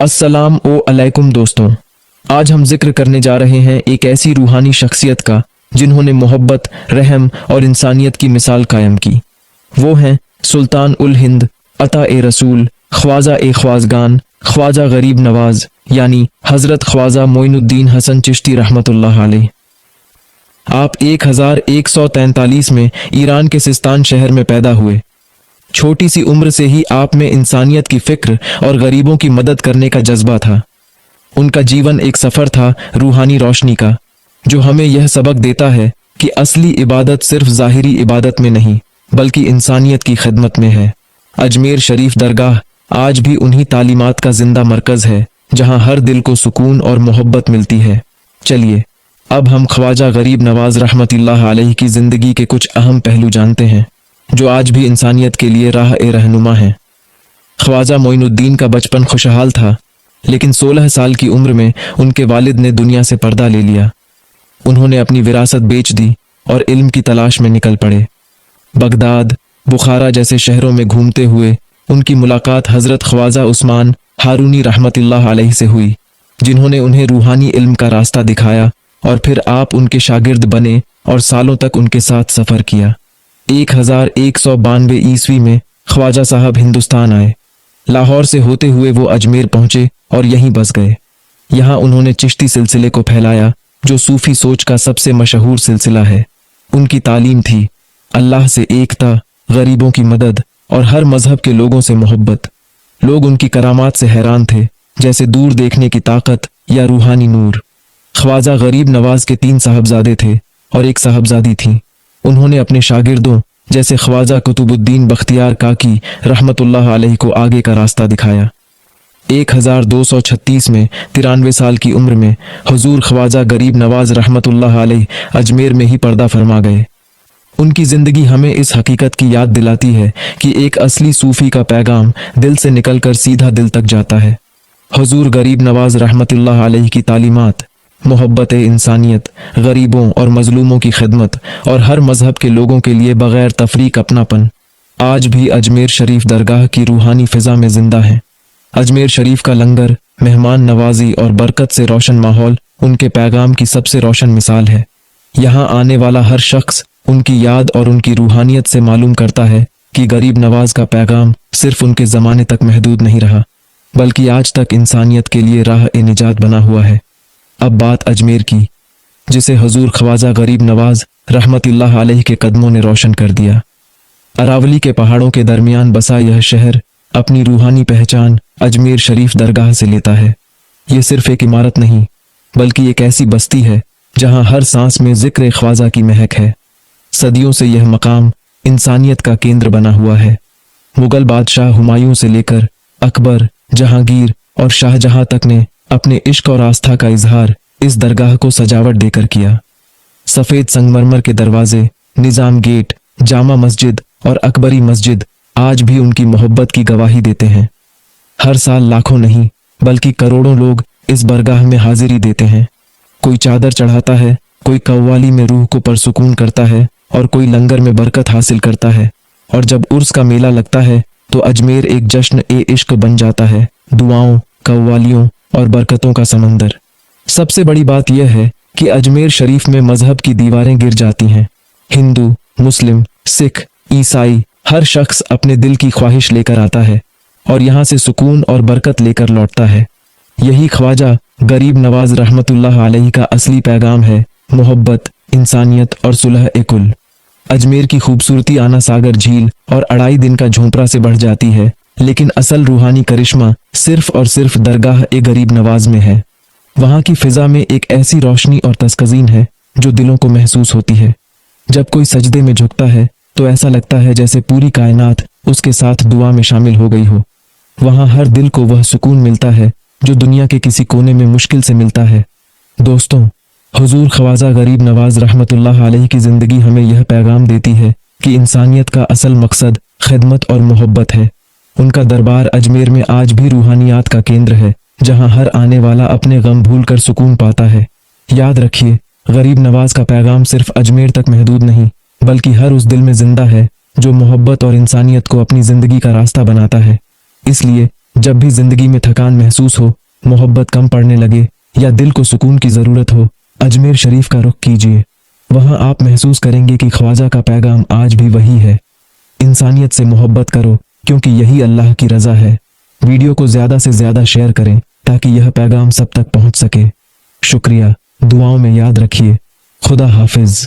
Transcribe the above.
अस्सलाम अलैकुम दोस्तों, आज हम जिक्र करने जा रहे हैं एक ऐसी रूहानी शख्सियत का जिन्होंने मोहब्बत, रहम और इंसानियत की मिसाल कायम की। वो हैं सुल्तान उल हिंद अता-ए-रसूल ख्वाजा ए ख्वाजगान ख्वाजा गरीब नवाज यानी हजरत ख्वाजा मोइनुद्दीन हसन चिश्ती रहमतुल्लाह अलैह। आप 1143 में ईरान के सिस्तान शहर में पैदा हुए। छोटी सी उम्र से ही आप में इंसानियत की फिक्र और गरीबों की मदद करने का जज्बा था। उनका जीवन एक सफ़र था रूहानी रोशनी का, जो हमें यह सबक देता है कि असली इबादत सिर्फ ज़ाहिरी इबादत में नहीं बल्कि इंसानियत की खिदमत में है। अजमेर शरीफ दरगाह आज भी उन्हीं तालीमात का जिंदा मरकज़ है जहां हर दिल को सुकून और मोहब्बत मिलती है। चलिए अब हम ख्वाजा गरीब नवाज रहमतुल्लाह अलैह की ज़िंदगी के कुछ अहम पहलू जानते हैं जो आज भी इंसानियत के लिए राह-ए-रहनुमा हैं। ख्वाजा मोइनुद्दीन का बचपन खुशहाल था, लेकिन 16 साल की उम्र में उनके वालिद ने दुनिया से पर्दा ले लिया। उन्होंने अपनी विरासत बेच दी और इल्म की तलाश में निकल पड़े। बगदाद, बुखारा जैसे शहरों में घूमते हुए उनकी मुलाकात हज़रत ख्वाजा उस्मान हारूनी रहमतुल्लाह अलैह से हुई, जिन्होंने उन्हें रूहानी इल्म का रास्ता दिखाया और फिर आप उनके शागिर्द बने और सालों तक उनके साथ सफ़र किया। 1192 ईस्वी में ख्वाजा साहब हिंदुस्तान आए। लाहौर से होते हुए वो अजमेर पहुंचे और यहीं बस गए। यहाँ उन्होंने चिश्ती सिलसिले को फैलाया, जो सूफी सोच का सबसे मशहूर सिलसिला है। उनकी तालीम थी अल्लाह से एकता, गरीबों की मदद और हर मजहब के लोगों से मोहब्बत। लोग उनकी करामात से हैरान थे, जैसे दूर देखने की ताकत या रूहानी नूर। ख्वाजा गरीब नवाज के 3 साहबजादे थे और एक साहबजादी थी। उन्होंने अपने शागिर्दों जैसे ख्वाजा कुतुबुद्दीन बख्तियार काकी रहमतुल्लाह अलैह को आगे का रास्ता दिखाया। 1236 में 93 साल की उम्र में हुजूर ख्वाजा गरीब नवाज रहमतुल्लाह अलैह अजमेर में ही पर्दा फरमा गए। उनकी ज़िंदगी हमें इस हकीकत की याद दिलाती है कि एक असली सूफ़ी का पैगाम दिल से निकलकर सीधा दिल तक जाता है। हुजूर गरीब नवाज रहमतुल्लाह अलैह की तालीमात मोहब्बत इंसानियत, गरीबों और मजलूमों की खिदमत और हर मजहब के लोगों के लिए बग़ैर तफरीक अपनापन आज भी अजमेर शरीफ दरगाह की रूहानी फ़िज़ा में ज़िंदा है। अजमेर शरीफ का लंगर, मेहमान नवाजी और बरकत से रोशन माहौल उनके पैगाम की सबसे रोशन मिसाल है। यहाँ आने वाला हर शख्स उनकी याद और उनकी रूहानियत से मालूम करता है कि गरीब नवाज का पैगाम सिर्फ उनके ज़माने तक महदूद नहीं रहा, बल्कि आज तक इंसानियत के लिए राह-ए-निजात बना हुआ है। अब बात अजमेर की, जिसे हुजूर ख्वाजा गरीब नवाज रहमतुल्लाह अलैह के कदमों ने रोशन कर दिया। अरावली के पहाड़ों के दरमियान बसा यह शहर अपनी रूहानी पहचान अजमेर शरीफ दरगाह से लेता है। ये सिर्फ एक इमारत नहीं, बल्कि एक ऐसी बस्ती है जहां हर सांस में जिक्र ख्वाजा की महक है। सदियों से यह मकाम इंसानियत का केंद्र बना हुआ है। मुगल बादशाह हुमायूं से लेकर अकबर, जहांगीर और शाहजहां तक ने अपने इश्क और आस्था का इजहार इस दरगाह को सजावट देकर किया। सफ़ेद संगमरमर के दरवाजे, निज़ाम गेट, जामा मस्जिद और अकबरी मस्जिद आज भी उनकी मोहब्बत की गवाही देते हैं। हर साल लाखों नहीं बल्कि करोड़ों लोग इस बरगाह में हाजिरी देते हैं। कोई चादर चढ़ाता है, कोई कव्वाली में रूह को परसुकून करता है और कोई लंगर में बरकत हासिल करता है। और जब उर्स का मेला लगता है तो अजमेर एक जश्न-ए-इश्क बन जाता है, दुआओं, कव्वालियों और बरकतों का समंदर। सबसे बड़ी बात यह है कि अजमेर शरीफ में मजहब की दीवारें गिर जाती हैं। हिंदू, मुस्लिम, सिख, ईसाई हर शख्स अपने दिल की ख्वाहिश लेकर आता है और यहाँ से सुकून और बरकत लेकर लौटता है। यही ख्वाजा गरीब नवाज रहमतुल्लाह अलैह का असली पैगाम है, मोहब्बत, इंसानियत और सुलह-ए-कुल। अजमेर की खूबसूरती आना सागर झील और अढ़ाई दिन का झोंपड़ा से बढ़ जाती है, लेकिन असल रूहानी करिश्मा सिर्फ और सिर्फ दरगाह-ए-गरीब नवाज में है। वहाँ की फिजा में एक ऐसी रोशनी और तस्कज़ीन है जो दिलों को महसूस होती है। जब कोई सजदे में झुकता है तो ऐसा लगता है जैसे पूरी कायनात उसके साथ दुआ में शामिल हो गई हो। वहाँ हर दिल को वह सुकून मिलता है जो दुनिया के किसी कोने में मुश्किल से मिलता है। दोस्तों, हुजूर ख्वाजा गरीब नवाज रहमतुल्लाह अलैह की ज़िंदगी हमें यह पैगाम देती है कि इंसानियत का असल मकसद खिदमत और मोहब्बत है। उनका दरबार अजमेर में आज भी रूहानियात का केंद्र है, जहां हर आने वाला अपने गम भूलकर सुकून पाता है। याद रखिए, गरीब नवाज का पैगाम सिर्फ अजमेर तक महदूद नहीं बल्कि हर उस दिल में जिंदा है जो मोहब्बत और इंसानियत को अपनी ज़िंदगी का रास्ता बनाता है। इसलिए जब भी जिंदगी में थकान महसूस हो, मोहब्बत कम पड़ने लगे या दिल को सुकून की ज़रूरत हो, अजमेर शरीफ का रुख कीजिए। वहाँ आप महसूस करेंगे कि ख्वाजा का पैगाम आज भी वही है। इंसानियत से मोहब्बत करो, क्योंकि यही अल्लाह की रज़ा है। वीडियो को ज़्यादा से ज़्यादा शेयर करें ताकि यह पैगाम सब तक पहुँच सके। शुक्रिया, दुआओं में याद रखिए। खुदा हाफिज।